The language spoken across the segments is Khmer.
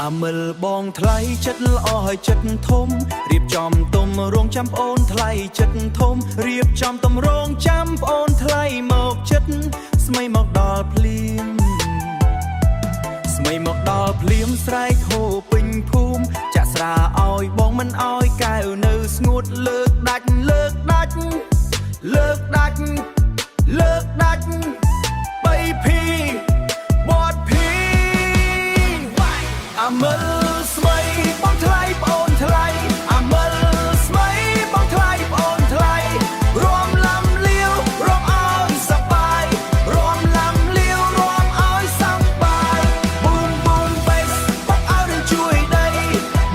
អាមិលបងថ្លៃចិត្តល្អហើយចិត្តធំរៀបចំទុំរងចាំប្អូនថ្លៃចិត្តធំរៀបចំទុំរងចាំប្អូនថ្លៃមកចិត្តស្មីមកដល់ភ្លៀងស្មីមកដល់ភ្លៀងស្រែកហូរពេញភូមិចាក់ស្រាឲ្យបងមិនឲ្យកែវនៅស្ងួតលើកដាច់លើកដាច់លើកដាច់លើកដាច់បីភីបតភីអាមិលស្មីបងថ្លៃប្អូនថ្លៃអាមិលស្មីបងថ្លៃប្អូនថ្លៃរួមលំលាវរំឲ្យសប្បាយរួមលំលាវរំឲ្យសប្បាយប៊ូមប៊ូមបេសបងឲ្យនឹងជួយដី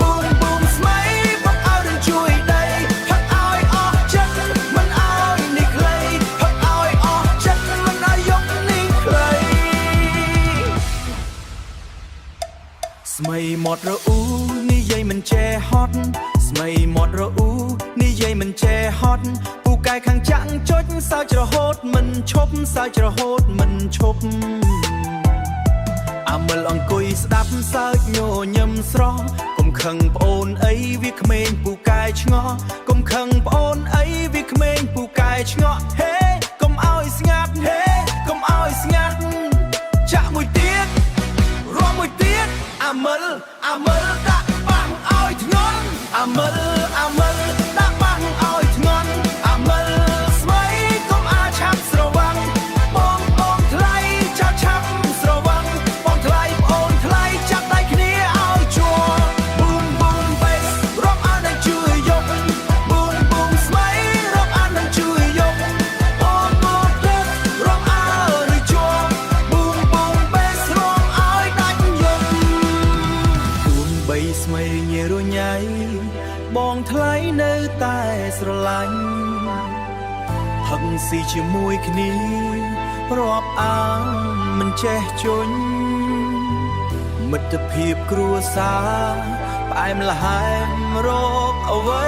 ប៊ូមប៊ូមស្មីបងឲ្យនឹងជួយដីផឹកឲ្យអស់ចិត្តមិនឲ្យនេះខ្លីផឹកឲ្យអស់ចិត្តមិនឲ្យយកនេះខ្លីស្មីមាត់រអ៊ូនិយាយមិនចេះហត់ស្មីមាត់រអ៊ូនិយាយមិនចេះហត់ពូកែខាងចាក់ចុចសើចរហូតមិនឈប់សើចរហូតមិនឈប់អាមិលអង្គុយស្ដាប់សើចញញឹមស្រស់កុំខឹងប្អូនអីវាក្មេងពូកែឆ្ងល់កុំខឹងប្អូនអីវាក្មេងពូកែឆ្ងល់ហេកុំឲ្យស្ងាត់ហេកុំឲ្យស្ងាត់ចាក់មួយទៀតរួមមួយទៀតអាមិលដាក់បាំងឲ្យធ្ងន់អាមិលដាក់បាំងឲ្យធ្ងន់អាមិលស្មីកុំអាចឆាប់ស្រវាំងបងថ្លៃចាប់ឆាប់ស្រវាំងបងថ្លៃប្អូនថ្លៃចាប់ដៃគ្នាឲ្យជួប៊ូមប៊ូមបេសរំអាននឹងជួយយកប៊ូមប៊ូមស្មីរំអាននឹងជួយយកអូនមកទឹករំអើឬជួប៊ូមប៊ូមបេសរំឲ្យដាច់យំបីស្មីញ៉េរញ៉ៃបងថ្លៃនៅតែស្រឡាញ់ហឹកស៊ីជាមួយគ្នារាប់អានមិនចេះជន់មិត្តភាពគ្រួសារផ្អែមល្ហែមរកអ្វី